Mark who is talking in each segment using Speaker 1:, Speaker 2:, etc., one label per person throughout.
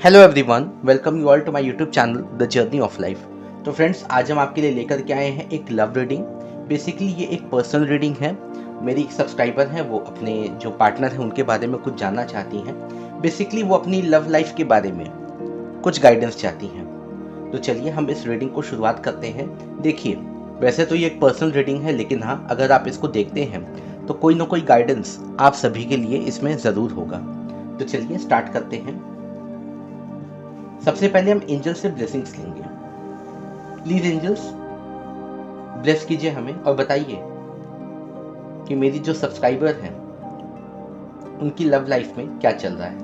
Speaker 1: Hello everyone, welcome you all to my YouTube channel the journey of life. तो friends, आज हम आपके लिए लेकर के आए हैं एक लव रीडिंग। बेसिकली ये एक पर्सनल रीडिंग है। मेरी एक सब्सक्राइबर हैं, वो अपने जो पार्टनर हैं उनके बारे में कुछ जानना चाहती हैं। बेसिकली वो अपनी लव लाइफ के बारे में कुछ गाइडेंस चाहती हैं। तो चलिए हम इस रीडिंग को शुरुआत करते हैं। देखिए, वैसे तो ये एक पर्सनल रीडिंग है, लेकिन हाँ, अगर आप इसको देखते हैं तो कोई ना कोई गाइडेंस आप सभी के लिए इसमें ज़रूर होगा। तो चलिए स्टार्ट करते हैं। सबसे पहले हम एंजल से ब्लेसिंग्स लेंगे। प्लीज एंजल्स, ब्लेस कीजिए हमें और बताइए कि मेरी जो सब्सक्राइबर हैं उनकी लव लाइफ में क्या चल रहा है,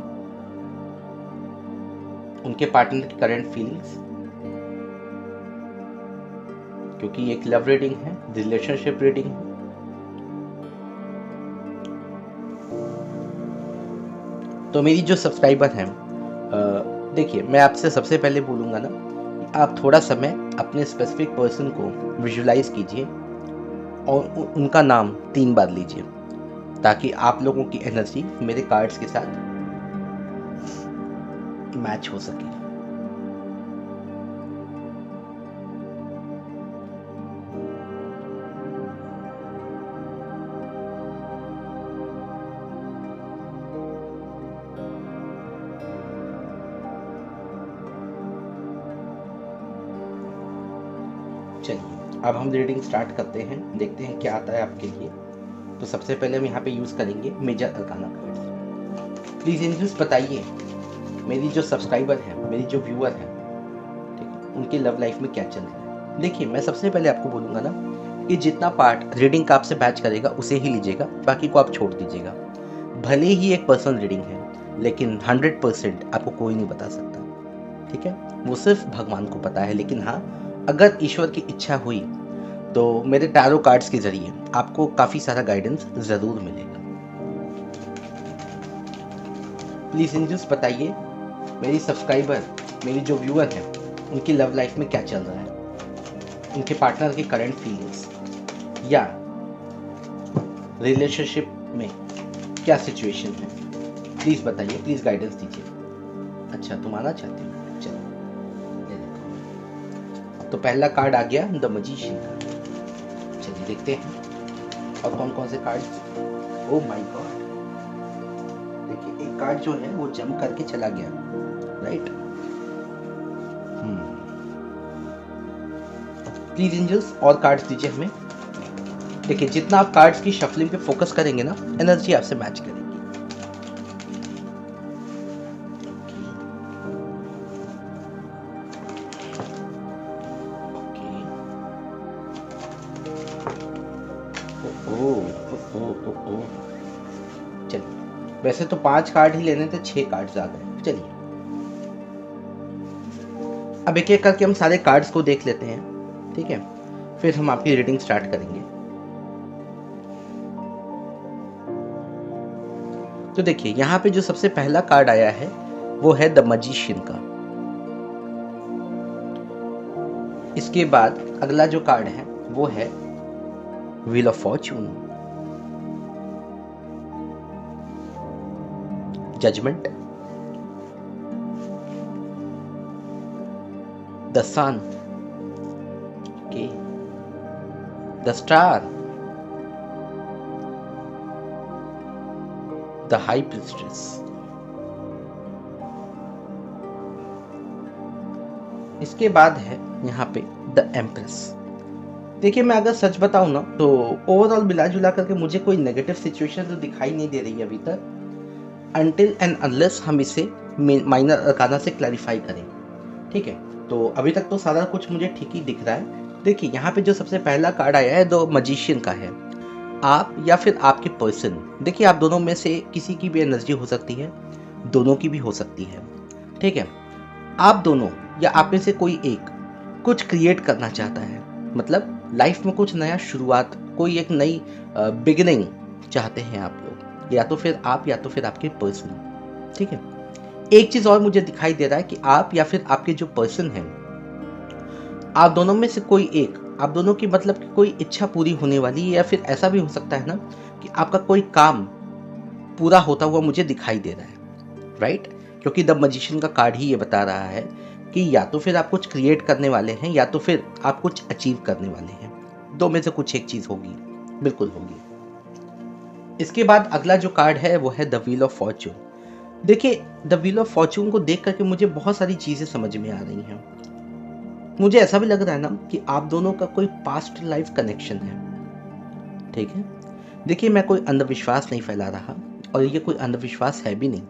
Speaker 1: उनके पार्टनर की करंट फीलिंग्स, क्योंकि एक लव रीडिंग है, रिलेशनशिप रीडिंग है। तो मेरी जो सब्सक्राइबर हैं, देखिए, मैं आपसे सबसे पहले बोलूँगा ना कि आप थोड़ा समय अपने स्पेसिफिक पर्सन को विजुलाइज कीजिए और उनका नाम 3 बार लीजिए, ताकि आप लोगों की एनर्जी मेरे कार्ड्स के साथ मैच हो सके। चलिए अब हम रीडिंग स्टार्ट करते हैं, देखते हैं क्या आता है आपके लिए। तो सबसे पहले हम यहाँ पे यूज़ करेंगे major arcana cards. Please angels बताइए मेरी जो सब्सक्राइबर है, मेरी जो व्यूअर है, ठीक है, उनकी लव लाइफ में क्या चल रहा है। देखिए, मैं सबसे पहले आपको बोलूँगा ना कि जितना पार्ट रीडिंग का आपसे मैच करेगा उसे ही लीजिएगा, बाकी को आप छोड़ दीजिएगा। भले ही एक पर्सनल रीडिंग है, लेकिन 100% आपको कोई नहीं बता सकता, ठीक है, वो सिर्फ भगवान को पता है। लेकिन हाँ, अगर ईश्वर की इच्छा हुई तो मेरे टैरो कार्ड्स के जरिए आपको काफ़ी सारा गाइडेंस ज़रूर मिलेगा। प्लीज़ एंजल्स बताइए मेरी सब्सक्राइबर, मेरी जो व्यूअर है, उनकी लव लाइफ में क्या चल रहा है, उनके पार्टनर की करंट फीलिंग्स या रिलेशनशिप में क्या सिचुएशन है। प्लीज़ बताइए, प्लीज़ गाइडेंस दीजिए। अच्छा, तुम आना चाहते हो? चलो, ये देखो, तो पहला कार्ड आ गया द मैजिशियन का। चलिए देखते हैं और कौन कौन से कार्ड्स। ओह माय गॉड, देखिए एक कार्ड जो है वो जंप करके चला गया, राइट। प्लीज एंजल्स और कार्ड्स दीजिए हमें। देखिए, जितना आप कार्ड्स की शफलिंग पे फोकस करेंगे ना, एनर्जी आपसे मैच करेगी। चलिए, वैसे तो 5 कार्ड ही लेने थे, 6 कार्ड्स आ गए। चलिए अब एक एक करके हम सारे कार्ड्स को देख लेते हैं, ठीक है, फिर हम आपकी रीडिंग स्टार्ट करेंगे। तो देखिए, यहाँ पे जो सबसे पहला कार्ड आया है वो है द मैजिशियन का। इसके बाद अगला जो कार्ड है वो है wheel of fortune, judgment, the sun, okay, the star, the high priestess. इसके बाद है यहाँ पे द एम्प्रेस। देखिए, मैं अगर सच बताऊं ना तो ओवरऑल मिला जुला करके मुझे कोई नेगेटिव सिचुएशन तो दिखाई नहीं दे रही है अभी तक, अनटिल एंड अनलेस हम इसे माइनर अरकाना से क्लैरिफाई करें, ठीक है। तो अभी तक तो सारा कुछ मुझे ठीक ही दिख रहा है। देखिए, यहाँ पे जो सबसे पहला कार्ड आया है द मैजिशियन का है। आप या फिर आपके पर्सन, देखिए आप दोनों में से किसी की भी एनर्जी हो सकती है, दोनों की भी हो सकती है, ठीक है। आप दोनों या आप में से कोई एक कुछ क्रिएट करना चाहता है, मतलब लाइफ में कुछ नया शुरुआत, कोई एक नई बिगिनिंग चाहते हैं आप लोग, या तो फिर आप या तो फिर आपके पर्सन, ठीक है। एक चीज़ और मुझे दिखाई दे रहा है कि आप या फिर आपके जो पर्सन हैं, आप दोनों में से कोई एक, आप दोनों की मतलब कि कोई इच्छा पूरी होने वाली है, या फिर ऐसा भी हो सकता है ना कि आपका कोई काम पूरा होता हुआ मुझे दिखाई दे रहा है, राइट। क्योंकि द मैजिशियन का कार्ड ही ये बता रहा है कि या तो फिर आप कुछ क्रिएट करने वाले हैं या तो फिर आप कुछ अचीव करने वाले हैं। दो में से कुछ एक चीज़ होगी, बिल्कुल होगी। इसके बाद अगला जो कार्ड है वो है द व्हील ऑफ फॉर्च्यून। देखिए, द व्हील ऑफ फॉर्च्यून को देख करके मुझे बहुत सारी चीज़ें समझ में आ रही हैं। मुझे ऐसा भी लग रहा है ना कि आप दोनों का कोई पास्ट लाइफ कनेक्शन है, ठीक है। देखिए, मैं कोई अंधविश्वास नहीं फैला रहा और ये कोई अंधविश्वास है भी नहीं।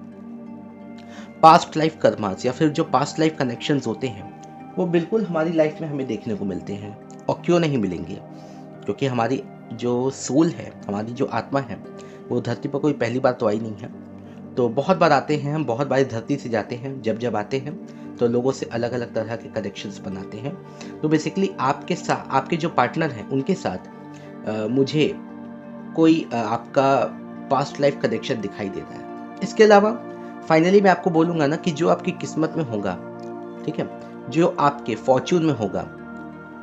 Speaker 1: पास्ट लाइफ कर्मास या फिर जो पास्ट लाइफ कनेक्शंस होते हैं वो बिल्कुल हमारी लाइफ में हमें देखने को मिलते हैं, और क्यों नहीं मिलेंगे, क्योंकि हमारी जो सोल है, हमारी जो आत्मा है, वो धरती पर कोई पहली बार तो आई नहीं है। तो बहुत बार आते हैं हम, बहुत बार धरती से जाते हैं। जब आते हैं तो लोगों से अलग अलग तरह के कनेक्शंस बनाते हैं। तो बेसिकली आपके साथ, आपके जो पार्टनर हैं उनके साथ मुझे कोई आपका पास्ट लाइफ कनेक्शन दिखाई दे रहा है। इसके अलावा फाइनली मैं आपको बोलूँगा ना कि जो आपकी किस्मत में होगा, ठीक है, जो आपके फॉर्च्यून में होगा,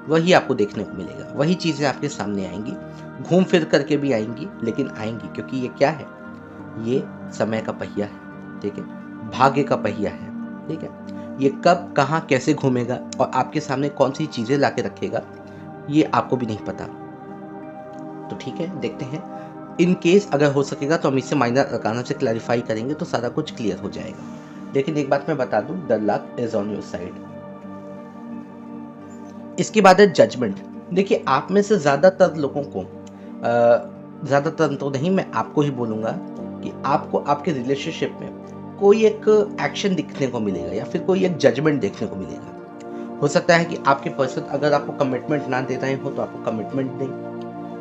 Speaker 1: वही आपको देखने को मिलेगा। वही चीज़ें आपके सामने आएंगी, घूम फिर करके भी आएंगी, लेकिन आएंगी, क्योंकि ये क्या है, ये समय का पहिया है, ठीक है, भाग्य का पहिया है, ठीक है। ये कब, कहाँ, कैसे घूमेगा और आपके सामने कौन सी चीज़ें ला के रखेगा, ये आपको भी नहीं पता। तो ठीक है, देखते हैं। इन केस अगर हो सकेगा तो हम इसे माइनर अरकाना से क्लैरिफाई करेंगे तो सारा कुछ क्लियर हो जाएगा। लेकिन एक बात मैं बता दूं, the luck is on your side. इसके बाद है जजमेंट। देखिए, आप में से ज़्यादातर लोगों को, ज़्यादातर तो नहीं, मैं आपको ही बोलूँगा कि आपको आपके रिलेशनशिप में कोई एक एक्शन दिखने को मिलेगा या फिर कोई एक जजमेंट देखने को मिलेगा। हो सकता है कि आपके पर्सन अगर आपको कमिटमेंट ना दे रहे हो तो आपको कमिटमेंट दें।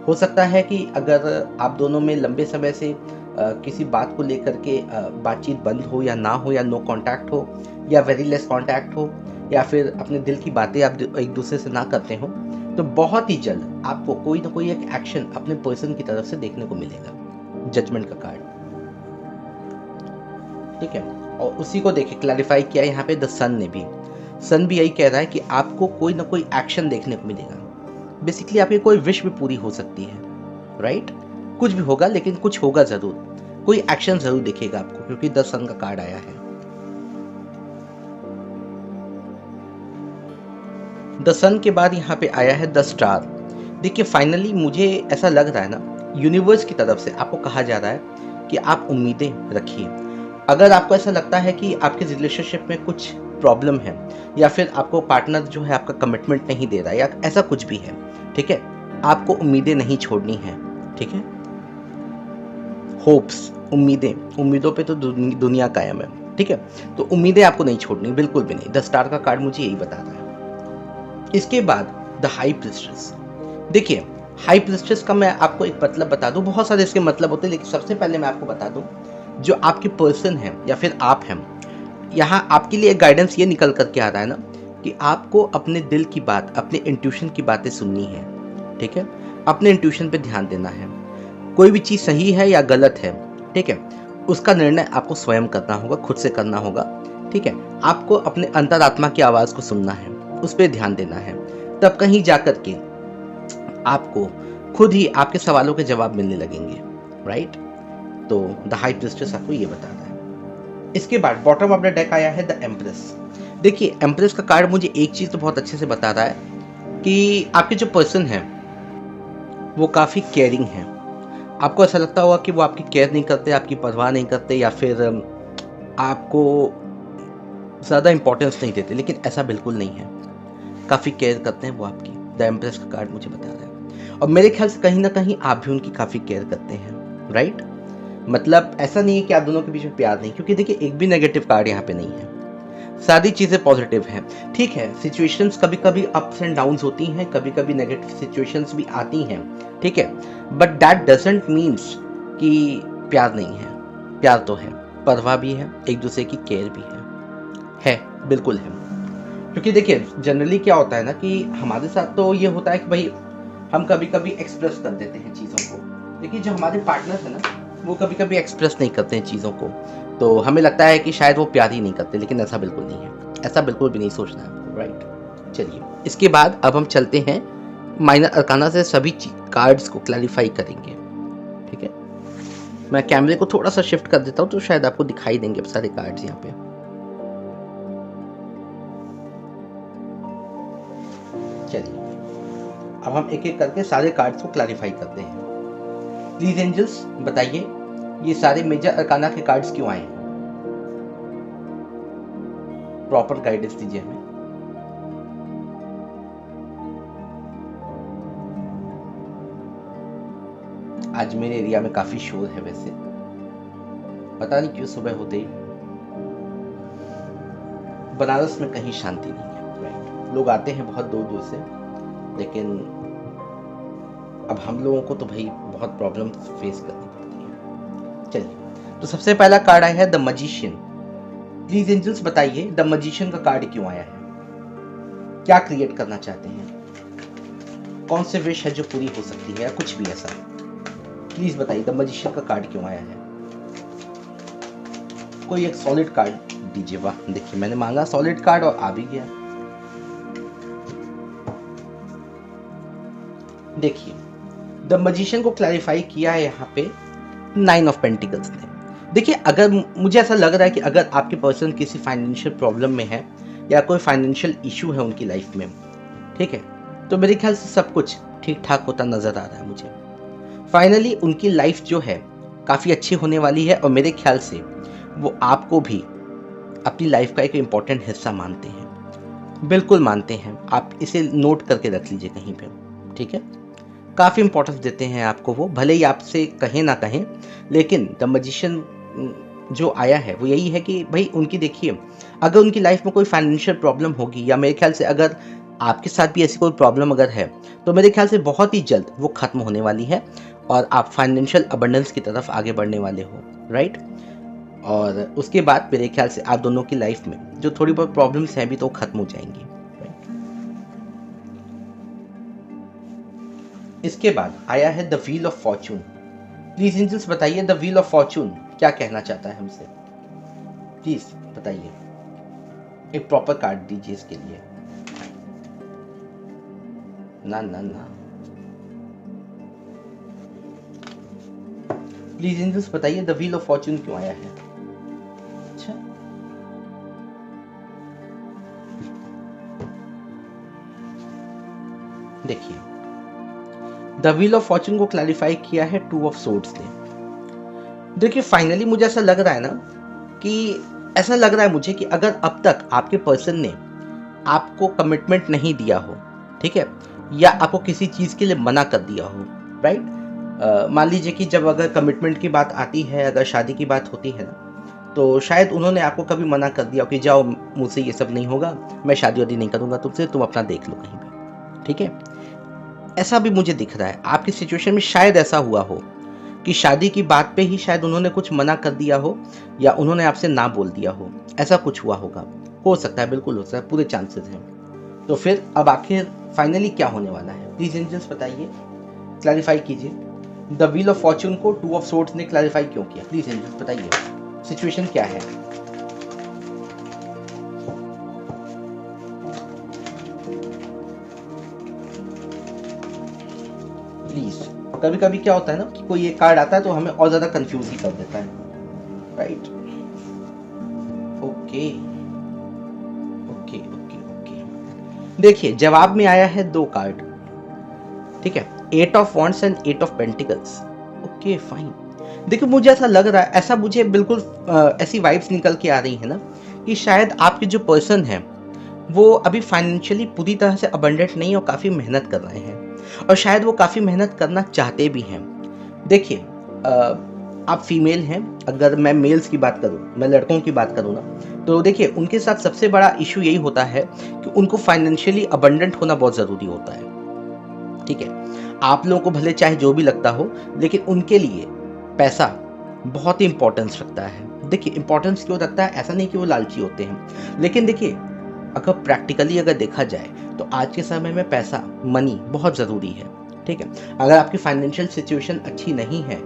Speaker 1: हो सकता है कि अगर आप दोनों में लंबे समय से किसी बात को लेकर के बातचीत बंद हो या ना हो, या नो कांटेक्ट हो, या वेरी लेस कांटेक्ट हो, या फिर अपने दिल की बातें आप एक दूसरे से ना करते हो, तो बहुत ही जल्द आपको कोई ना कोई एक एक्शन अपने पर्सन की तरफ से देखने को मिलेगा। जजमेंट का कार्ड, ठीक है। और उसी को देखे क्लैरिफाई किया यहाँ पे द सन ने भी। सन भी यही कह रहा है कि आपको कोई ना कोई एक्शन देखने को मिलेगा। बेसिकली आपकी कोई विश भी पूरी हो सकती है, राइट। कुछ भी होगा, लेकिन कुछ होगा जरूर, कोई एक्शन जरूर दिखेगा आपको, क्योंकि द सन का कार्ड आया है। द सन के बाद यहाँ पे आया है द स्टार। देखिए, फाइनली मुझे ऐसा लग रहा है ना, यूनिवर्स की तरफ से आपको कहा जा रहा है कि आप उम्मीदें रखिए। अगर आपको ऐसा लगता है कि आपके रिलेशनशिप में कुछ प्रॉब्लम है, या फिर आपको पार्टनर जो है आपका कमिटमेंट नहीं दे रहा है, या ऐसा कुछ भी है, ठीक है, आपको उम्मीदें नहीं छोड़नी है, ठीक है। होप्स, उम्मीदों पे तो दुनिया कायम है, ठीक है। तो उम्मीदें आपको नहीं छोड़नी, बिल्कुल भी नहीं। द स्टार का कार्ड मुझे यही बता रहा है। इसके बाद द हाई प्रिस्ट्रेस। देखिए, हाई प्रिस्ट्रेस का मैं आपको एक मतलब बता दूं, बहुत सारे इसके मतलब होते हैं, लेकिन सबसे पहले मैं आपको बता दूं, जो आपके पर्सन है या फिर आप हैं, यहाँ आपके लिए एक गाइडेंस ये निकल करके आ रहा है ना कि आपको अपने दिल की बात, अपने इंट्यूशन की बातें सुननी है, ठीक है। अपने इंट्यूशन पे ध्यान देना है। कोई भी चीज़ सही है या गलत है, ठीक है, उसका निर्णय आपको स्वयं करना होगा, खुद से करना होगा, ठीक है। आपको अपने अंतरात्मा की आवाज़ को सुनना है, उस पर ध्यान देना है, तब कहीं जाकर के आपको खुद ही आपके सवालों के जवाब मिलने लगेंगे, राइट। तो द हाई प्रिस्ट्रेस आपको ये बता रहा है। इसके बाद बॉटम ऑफ द डेक आया है द एम्प्रेस। देखिए, एम्प्रेस का कार्ड मुझे एक चीज़ तो बहुत अच्छे से बता रहा है कि आपके जो पर्सन है वो काफ़ी केयरिंग है। आपको ऐसा लगता होगा कि वो आपकी केयर नहीं करते, आपकी परवाह नहीं करते, या फिर आपको ज़्यादा इंपॉर्टेंस नहीं देते, लेकिन ऐसा बिल्कुल नहीं है। काफ़ी केयर करते हैं वो आपकी। द एम्प्रेस का कार्ड मुझे बता रहा है, और मेरे ख्याल से कहीं ना कहीं आप भी उनकी काफ़ी केयर करते हैं, राइट। मतलब ऐसा नहीं है कि आप दोनों के बीच में प्यार नहीं, क्योंकि देखिए एक भी नेगेटिव कार्ड यहाँ पे नहीं है, सारी चीज़ें पॉजिटिव हैं। ठीक है, सिचुएशंस कभी कभी अप्स एंड डाउन्स होती हैं, कभी कभी नेगेटिव सिचुएशंस भी आती हैं, ठीक है, बट दैट डजंट मीन्स कि प्यार नहीं है। प्यार तो है, परवाह भी है, एक दूसरे की केयर भी है, बिल्कुल है। क्योंकि देखिए जनरली क्या होता है ना कि हमारे साथ तो ये होता है कि भाई हम कभी कभी एक्सप्रेस कर देते हैं चीज़ों को, लेकिन जो हमारे पार्टनर है ना वो कभी कभी एक्सप्रेस नहीं करते हैं चीज़ों को, तो हमें लगता है कि शायद वो प्यार ही नहीं करते, लेकिन ऐसा बिल्कुल नहीं है, ऐसा बिल्कुल भी नहीं सोचना है, राइट। चलिए, इसके बाद अब हम चलते हैं माइनर अरकाना से सभी कार्ड्स को क्लैरिफाई करेंगे, ठीक है। मैं कैमरे को थोड़ा सा शिफ्ट कर देता हूँ तो शायद आपको दिखाई देंगे अब सारे कार्ड्स यहाँ पे। चलिए अब हम एक एक करके सारे कार्ड्स को क्लैरिफाई करते हैं। प्लीज एंजल्स बताइए ये सारे मेजर अरकाना के कार्ड्स क्यों आए हैं? प्रॉपर गाइडेंस दीजिए हमें। आज मेरे एरिया में काफी शोर है, वैसे पता नहीं क्यों सुबह होते ही बनारस में कहीं शांति नहीं है। राइट, लोग आते हैं बहुत दूर दूर से, लेकिन अब हम लोगों को तो भाई बहुत प्रॉब्लम फेस करनी पड़ती है। चलिए तो सबसे पहला कार्ड आया है द मैजिशियन। प्लीज एंजल्स बताइए द मैजिशियन का कार्ड क्यों आया है? क्या क्रिएट करना चाहते हैं? कौन से विश है जो पूरी हो सकती है या कुछ भी ऐसा? प्लीज बताइए द मैजिशियन का कार्ड क्यों आया है? कोई एक सॉलिड कार्ड दीजिए। वाह, देखिए मैंने मांगा सॉलिड कार्ड और आ भी गया। देखिए द मैजिशियन को क्लैरिफाई किया है यहाँ पे 9 ऑफ पेंटिकल्स ने। देखिए अगर मुझे ऐसा लग रहा है कि अगर आपके पर्सन किसी फाइनेंशियल प्रॉब्लम में है या कोई फाइनेंशियल इशू है उनकी लाइफ में, ठीक है, तो मेरे ख्याल से सब कुछ ठीक ठाक होता नजर आ रहा है मुझे। फाइनली उनकी लाइफ जो है काफ़ी अच्छी होने वाली है और मेरे ख्याल से वो आपको भी अपनी लाइफ का एक इम्पॉर्टेंट हिस्सा मानते हैं, बिल्कुल मानते हैं। आप इसे नोट करके रख लीजिए कहीं पे, ठीक है। काफ़ी इंपॉर्टेंस देते हैं आपको वो, भले ही आपसे कहें ना कहें, लेकिन द मैजिशियन जो आया है वो यही है कि भाई उनकी देखिए अगर उनकी लाइफ में कोई फाइनेंशियल प्रॉब्लम होगी या मेरे ख्याल से अगर आपके साथ भी ऐसी कोई प्रॉब्लम अगर है तो मेरे ख्याल से बहुत ही जल्द वो खत्म होने वाली है और आप फाइनेंशियल अबंडेंस की तरफ आगे बढ़ने वाले हो, राइट। और उसके बाद मेरे ख्याल से आप दोनों की लाइफ में जो थोड़ी बहुत प्रॉब्लम्स हैं भी तो खत्म हो जाएंगी। इसके बाद आया है the wheel of fortune. Please angels बताइए द व्हील ऑफ फॉर्चून क्या कहना चाहता है हमसे? प्लीज बताइए, एक प्रॉपर कार्ड दीजिए इसके लिए। ना ना ना, प्लीज एंजल्स बताइए द व्हील ऑफ फॉर्चून क्यों आया है? अच्छा, देखिए द व्हील ऑफ फॉर्चून को क्लैरिफाई किया है 2 ऑफ सोर्ड्स ने। देखिए फाइनली मुझे ऐसा लग रहा है ना कि ऐसा लग रहा है मुझे कि अगर अब तक आपके पर्सन ने आपको कमिटमेंट नहीं दिया हो, ठीक है, या आपको किसी चीज़ के लिए मना कर दिया हो, राइट। मान लीजिए कि जब अगर कमिटमेंट की बात आती है, अगर शादी की बात होती है ना, तो शायद उन्होंने आपको कभी मना कर दिया कि जाओ मुझसे ये सब नहीं होगा, मैं शादी वादी नहीं करूँगा तुमसे, तुम अपना देख लो कहीं पे, ठीक है। ऐसा भी मुझे दिख रहा है आपकी सिचुएशन में, शायद ऐसा हुआ हो कि शादी की बात पे ही शायद उन्होंने कुछ मना कर दिया हो या उन्होंने आपसे ना बोल दिया हो, ऐसा कुछ हुआ होगा, हो सकता है, बिल्कुल हो सकता है, पूरे चांसेस हैं। तो फिर अब आखिर फाइनली क्या होने वाला है? प्लीज एंजल्स बताइए, क्लैरिफाई कीजिए द व्हील ऑफ फॉर्चून को 2 ऑफ सोर्ड्स ने क्लैरिफाई क्यों किया? प्लीज एंजल्स बताइए सिचुएशन क्या है? प्लीज, कभी कभी क्या होता है ना कि कोई एक कार्ड आता है तो हमें और ज्यादा कंफ्यूज ही कर देता है, right. Okay okay okay okay, देखिए जवाब में आया है 2 कार्ड, ठीक है, 8 of wands and 8 of pentacles. Okay fine. देखिए मुझे ऐसा लग रहा है, ऐसा मुझे बिल्कुल ऐसी वाइब्स निकल के आ रही है ना कि शायद आपके जो पर्सन है वो अभी फाइनेंशियली पूरी तरह से अबंडेंट नहीं और काफ़ी मेहनत कर रहे हैं और शायद वो काफ़ी मेहनत करना चाहते भी हैं। देखिए आप फीमेल हैं, अगर मैं मेल्स की बात करूं, मैं लड़कों की बात करूं ना, तो देखिए उनके साथ सबसे बड़ा इशू यही होता है कि उनको फाइनेंशियली अबंडेंट होना बहुत ज़रूरी होता है, ठीक है। आप लोगों को भले चाहे जो भी लगता हो, लेकिन उनके लिए पैसा बहुत ही इंपॉर्टेंस रखता है। देखिए इंपॉर्टेंस क्यों रखता है, ऐसा नहीं कि वो लालची होते हैं, लेकिन देखिए अगर प्रैक्टिकली अगर देखा जाए तो आज के समय में पैसा, मनी बहुत ज़रूरी है, ठीक है। अगर आपकी फाइनेंशियल सिचुएशन अच्छी नहीं है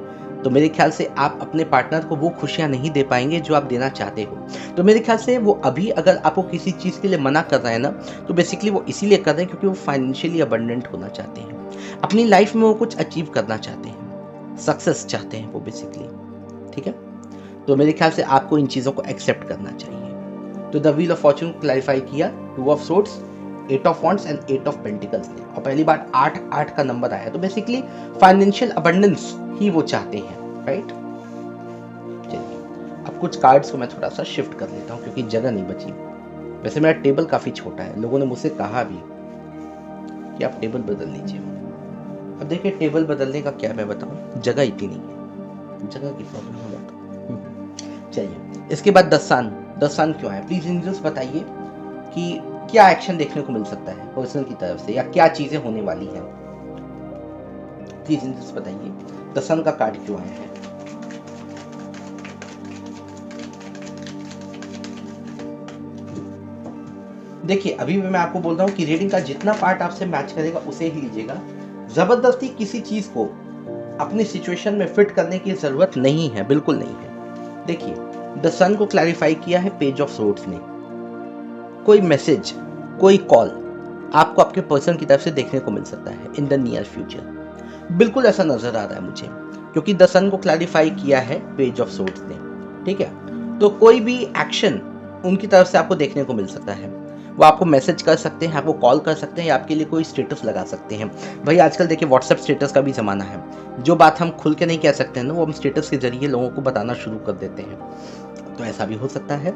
Speaker 1: तो मेरे ख्याल से आप अपने पार्टनर को वो खुशियाँ नहीं दे पाएंगे जो आप देना चाहते हो। तो मेरे ख्याल से वो अभी अगर आपको किसी चीज़ के लिए मना कर रहे हैं ना, तो बेसिकली वो इसीलिए कर रहे हैं क्योंकि वो फाइनेंशियली अबंडेंट होना चाहते हैं, अपनी लाइफ में वो कुछ अचीव करना चाहते हैं, सक्सेस चाहते हैं वो बेसिकली, ठीक है। तो मेरे ख्याल से आपको इन चीज़ों को एक्सेप्ट करना चाहिए। तो the wheel of Fortune clarify किया 2 of swords, 8 of wands and 8 of pentacles ने, और पहली बार 8 का नंबर आया, तो बेसिकली फाइनेंशियल अबंडेंस ही वो चाहते हैं, राइट। चलिए अब कुछ कार्ड्स को मैं थोड़ा सा शिफ्ट कर लेता हूँ क्योंकि जगह नहीं बची। वैसे मेरा टेबल काफी छोटा है, लोगों ने मुझसे कहा भी कि आप टेबल बदल लीजिए। अब देखिए टेबल बदलने का क्या मैं बताऊं, जगह इतनी नहीं है, जगह की प्रॉब्लम हो जाता। चलिए इसके बाद द सन क्यों है, प्लीज एंजल्स बताइए कि क्या एक्शन देखने को मिल सकता है पर्सन की तरफ से, या क्या चीजें होने वाली हैं। प्लीज एंजल्स बताइए द सन का कार्ड क्यों आया है। देखिए अभी भी मैं आपको बोल रहा हूँ कि रीडिंग का जितना पार्ट आपसे मैच करेगा उसे ही लीजिएगा। जबरदस्ती किसी चीज को अपनी सिचुएशन में फिट करने की जरूरत नहीं है, बिल्कुल नहीं है। देखिए द सन को क्लैरिफाई किया है पेज ऑफ सोर्ड्स ने। कोई मैसेज, कोई कॉल आपको आपके पर्सन की तरफ से देखने को मिल सकता है इन द नियर फ्यूचर, बिल्कुल ऐसा नजर आ रहा है मुझे, क्योंकि द सन को क्लैरिफाई किया है पेज ऑफ सोर्ड्स ने, ठीक है। तो कोई भी एक्शन उनकी तरफ से आपको देखने को मिल सकता है। वो आपको मैसेज कर सकते हैं, आपको कॉल कर सकते हैं, या आपके लिए कोई स्टेटस लगा सकते हैं। भाई आजकल देखिए व्हाट्सएप स्टेटस का भी ज़माना है, जो बात हम खुल के नहीं कह सकते हैं ना, वो हम स्टेटस के जरिए लोगों को बताना शुरू कर देते हैं। तो ऐसा भी हो सकता है।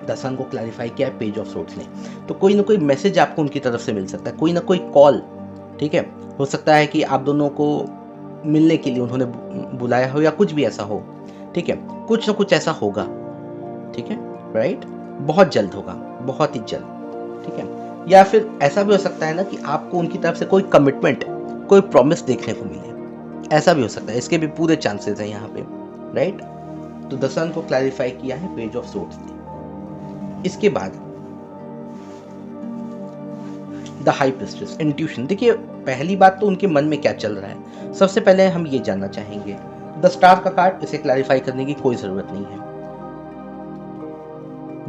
Speaker 1: द सन को क्लैरिफाई किया है पेज ऑफ सोर्ड्स ने, तो कोई ना कोई मैसेज आपको उनकी तरफ से मिल सकता है, कोई ना कोई कॉल, ठीक है। हो सकता है कि आप दोनों को मिलने के लिए उन्होंने बुलाया हो, या कुछ भी ऐसा हो, ठीक है। कुछ ना कुछ ऐसा होगा, ठीक है, राइट। बहुत जल्द होगा, बहुत ही जल्द, ठीक है। या फिर ऐसा भी हो सकता है ना कि आपको उनकी तरफ से कोई कमिटमेंट, कोई प्रॉमिस देखने को मिले, ऐसा भी हो सकता है। इसके भी पूरे चांसेस हैं यहाँ पे, राइट। तो द सन को क्लैरिफाई किया है पेज ऑफ सोर्ड्स ने। इसके बाद द हाई प्रीस्टेस, इंट्यूशन। देखिए पहली बात तो उनके मन में क्या चल रहा है, सबसे पहले हम ये जानना चाहेंगे। द स्टार का कार्ड, इसे क्लैरिफाई करने की कोई जरूरत नहीं है।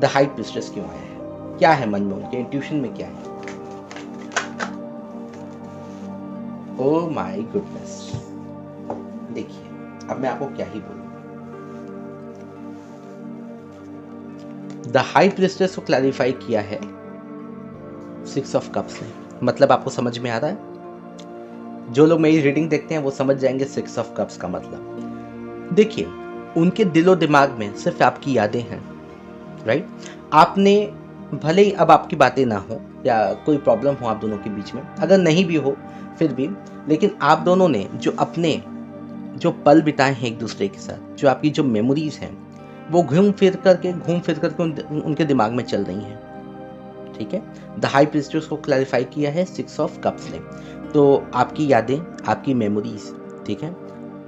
Speaker 1: द हाई प्रीस्टेस क्यों आया है, क्या है मन में उनके, इंट्यूशन में क्या है। ओह माय गुडनेस, देखिए अब मैं आपको क्या ही बोलूं। द हाई प्रीस्टेस को क्लैरिफाई किया है 6 ऑफ कप्स ने, मतलब आपको समझ में आ रहा है। जो लोग मेरी रीडिंग देखते हैं वो समझ जाएंगे 6 ऑफ कप्स का मतलब। देखिए उनके दिलो दिमाग में सिर्फ आपकी यादें हैं, राइट। आपने भले ही अब आपकी बातें ना हो या कोई प्रॉब्लम हो आप दोनों के बीच में, अगर नहीं भी हो फिर भी, लेकिन आप दोनों ने जो पल बिताए हैं एक दूसरे के साथ, जो आपकी जो मेमोरीज हैं, वो घूम फिर करके उनके दिमाग में चल रही हैं, ठीक है। द हाई प्रीस्टेस को क्लैरिफाई किया है 6 ऑफ कप्स ने। तो आपकी यादें, आपकी मेमोरीज, ठीक है,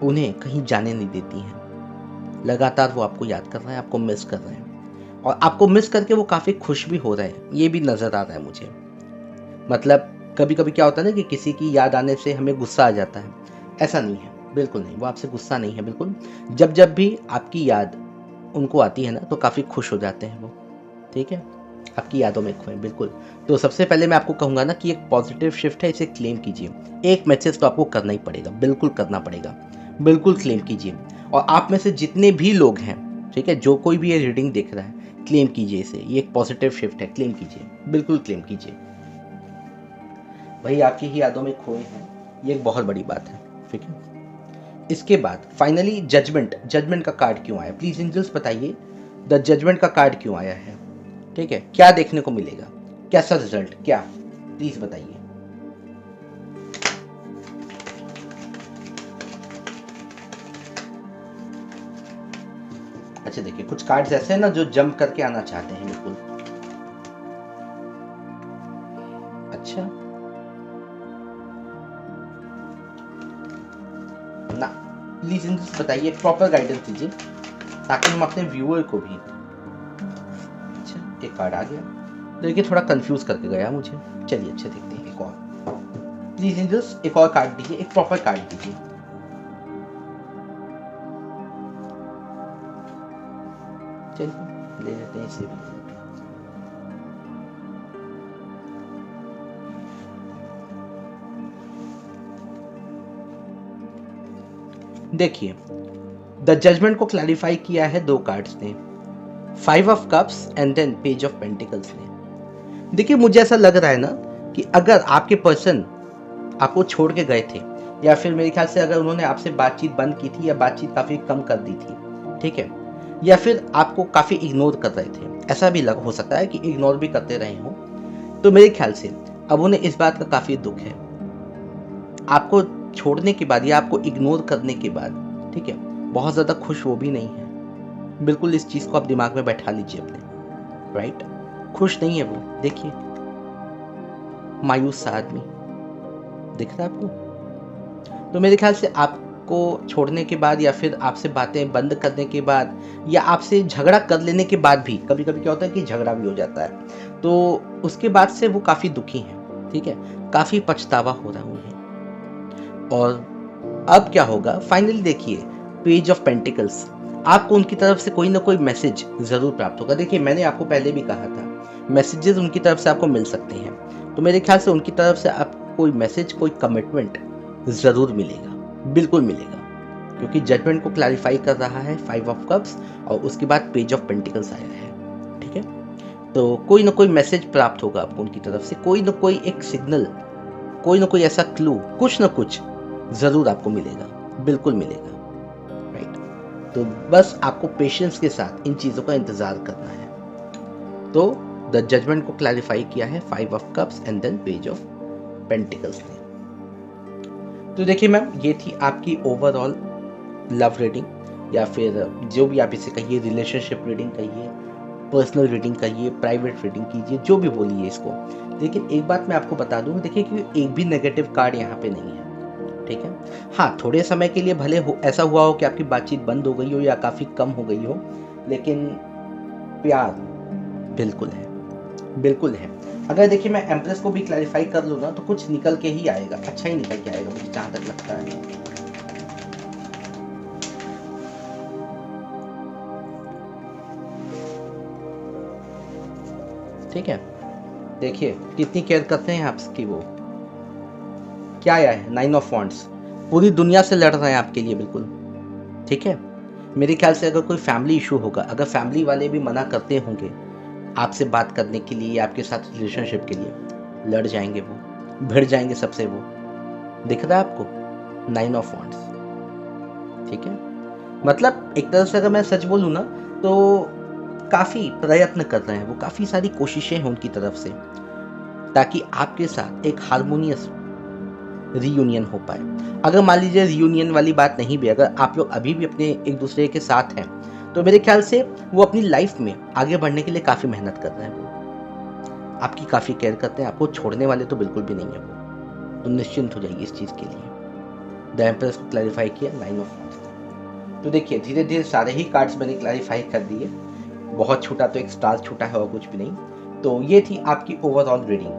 Speaker 1: उन्हें कहीं जाने नहीं देती हैं। लगातार वो आपको याद कर रहा है, आपको मिस कर रहे हैं, और आपको मिस करके वो काफ़ी खुश भी हो रहे हैं, ये भी नज़र आ रहा है मुझे। मतलब कभी कभी क्या होता है ना कि किसी की याद आने से हमें गुस्सा आ जाता है, ऐसा नहीं है, बिल्कुल नहीं, वो आपसे गुस्सा नहीं है, बिल्कुल। जब भी आपकी याद उनको आती है ना तो काफ़ी खुश हो जाते हैं वो, ठीक है, आपकी यादों में खोए, बिल्कुल। तो सबसे पहले मैं आपको कहूँगा ना कि एक पॉजिटिव शिफ्ट है, इसे क्लेम कीजिए। एक मैसेज तो आपको करना ही पड़ेगा, बिल्कुल करना पड़ेगा, बिल्कुल क्लेम कीजिए। और आप में से जितने भी लोग हैं, ठीक है, जो कोई भी ये रीडिंग देख रहा है, क्लेम कीजिए इसे, ये एक पॉजिटिव शिफ्ट है, क्लेम कीजिए, बिल्कुल क्लेम कीजिए। भाई आपकी ही यादों में खोए हैं, ये एक बहुत बड़ी बात है, ठीक है। इसके बाद फाइनली जजमेंट का कार्ड क्यों आया, प्लीज एंजल्स बताइए द जजमेंट का कार्ड क्यों आया है, ठीक है। क्या देखने को मिलेगा, कैसा रिजल्ट, क्या, प्लीज बताइए। अच्छा देखिए कुछ कार्ड्स ऐसे हैं ना जो जंप करके आना चाहते हैं, बिल्कुल। अच्छा ना, प्लीज इनको बताइए, प्रॉपर गाइडेंस दीजिए ताकि हम अपने व्यूअर को भी। अच्छा एक कार्ड आ गया, देखिए थोड़ा कंफ्यूज करके गया मुझे। चलिए अच्छा देखते हैं, एक और प्लीज एंजल्स, एक और कार्ड दीजिए, एक प्रॉपर कार्ड दीजिए। चलिए ले लेते हैं इसे भी। देखिए द जजमेंट को क्लैरिफाई किया है 2 कार्ड्स ने, 5 of cups and then page of pentacles ने। देखिए मुझे ऐसा लग रहा है ना कि अगर आपके पर्सन आपको छोड़ के गए थे, या फिर मेरे ख्याल से अगर उन्होंने आपसे बातचीत बंद की थी या बातचीत काफ़ी कम कर दी थी, ठीक है, या फिर आपको काफ़ी इग्नोर कर रहे थे, ऐसा भी हो सकता है कि इग्नोर भी करते रहे हों, तो मेरे ख्याल से अब उन्हें इस बात का काफ़ी दुख है। आपको छोड़ने के बाद या आपको इग्नोर करने के बाद, ठीक है, बहुत ज़्यादा खुश वो भी नहीं है। बिल्कुल इस चीज़ को आप दिमाग में बैठा लीजिए अपने, राइट? खुश नहीं है वो, देखिए मायूस सा आदमी दिख रहा है आपको। तो मेरे ख्याल से आपको छोड़ने के बाद या फिर आपसे बातें बंद करने के बाद या आपसे झगड़ा कर लेने के बाद भी, कभी कभी क्या होता है कि झगड़ा भी हो जाता है, तो उसके बाद से वो काफ़ी दुखी हैं, ठीक है, काफ़ी पछतावा हो रहा है उन्हें। और अब क्या होगा, फाइनली देखिए पेज ऑफ पेंटिकल्स, आपको उनकी तरफ से कोई ना कोई मैसेज ज़रूर प्राप्त होगा। देखिए मैंने आपको पहले भी कहा था मैसेजेस उनकी तरफ से आपको मिल सकते हैं, तो मेरे ख्याल से उनकी तरफ से आपको कोई मैसेज, कोई कमिटमेंट ज़रूर मिलेगा, बिल्कुल मिलेगा, क्योंकि जजमेंट को क्लैरिफाई कर रहा है 5 ऑफ कप्स और उसके बाद पेज ऑफ पेंटिकल्स आया है, ठीक है। तो कोई ना कोई मैसेज प्राप्त होगा आपको उनकी तरफ से, कोई ना कोई एक सिग्नल, कोई ना कोई ऐसा क्लू, कुछ ना कुछ ज़रूर आपको मिलेगा, बिल्कुल मिलेगा, राइट। तो बस आपको पेशेंस के साथ इन चीज़ों का इंतज़ार करना है। तो द जजमेंट को क्लैरिफाई किया है 5 of cups and then page of pentacles ने। तो देखिए मैम, ये थी आपकी ओवरऑल लव रीडिंग, या फिर जो भी आप इसे कहिए, रिलेशनशिप रीडिंग कहिए, पर्सनल रीडिंग कहिए, प्राइवेट रीडिंग कीजिए, जो भी बोलिए इसको। लेकिन एक बात मैं आपको बता दूं, देखिए कि एक भी नेगेटिव कार्ड यहाँ पे नहीं है, ठीक है। हाँ, थोड़े समय के लिए भले ऐसा हुआ हो कि आपकी बातचीत बंद हो गई हो या काफ़ी कम हो गई हो, लेकिन प्यार बिल्कुल है, बिल्कुल है। अगर देखिए मैं एम्प्रेस को भी क्लैरिफाई कर लूँ ना, तो कुछ निकल के ही आएगा, अच्छा ही निकल के आएगा, मुझे जहाँ तक लगता है। ठीक है, देखिए कितनी केयर करते हैं आपकी वो। क्या आया है? 9 ऑफ वॉन्ड्स, पूरी दुनिया से लड़ रहे हैं आपके लिए, बिल्कुल, ठीक है। मेरे ख्याल से अगर कोई फैमिली इशू होगा, अगर फैमिली वाले भी मना करते होंगे आपसे बात करने के लिए, आपके साथ रिलेशनशिप के लिए, लड़ जाएंगे वो, भिड़ जाएंगे सबसे वो। दिख रहा है आपको 9 ऑफ वॉन्ड्स, ठीक है। मतलब एक तरह से अगर मैं सच बोलूँ ना, तो काफ़ी प्रयत्न कर रहे हैं वो, काफ़ी सारी कोशिशें हैं उनकी तरफ से, ताकि आपके साथ एक हार्मोनियस रीयूनियन हो पाए। अगर मान लीजिए रीयूनियन वाली बात नहीं भी, अगर आप लोग अभी भी अपने एक दूसरे के साथ हैं, तो मेरे ख्याल से वो अपनी लाइफ में आगे बढ़ने के लिए काफ़ी मेहनत कर रहे हैं, आपकी काफ़ी केयर करते हैं, आपको छोड़ने वाले तो बिल्कुल भी नहीं है वो, तो निश्चिंत हो जाइए इस चीज़ के लिए। द एम्प्रेस को क्लैरिफाई किया 9 ऑफ वॉन्ड्स। तो देखिए धीरे धीरे सारे ही कार्ड्स मैंने क्लैरिफाई कर दिए, बहुत छोटा तो एक स्टार छोटा है और कुछ भी नहीं। तो ये थी आपकी ओवरऑल रीडिंग।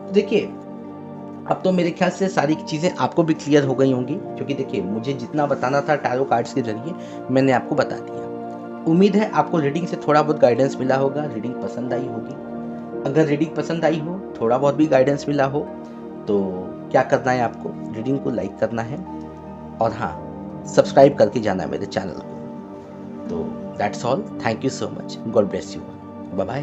Speaker 1: तो देखिए अब तो मेरे ख्याल से सारी चीज़ें आपको भी क्लियर हो गई होंगी, क्योंकि देखिए मुझे जितना बताना था टैरो कार्ड्स के जरिए मैंने आपको बता दिया। उम्मीद है आपको रीडिंग से थोड़ा बहुत गाइडेंस मिला होगा, रीडिंग पसंद आई होगी। अगर रीडिंग पसंद आई हो, थोड़ा बहुत भी गाइडेंस मिला हो, तो क्या करना है आपको, रीडिंग को लाइक करना है और हाँ, सब्सक्राइब करके जाना है मेरे चैनल को। तो that's all, thank you so much, God bless you, bye bye.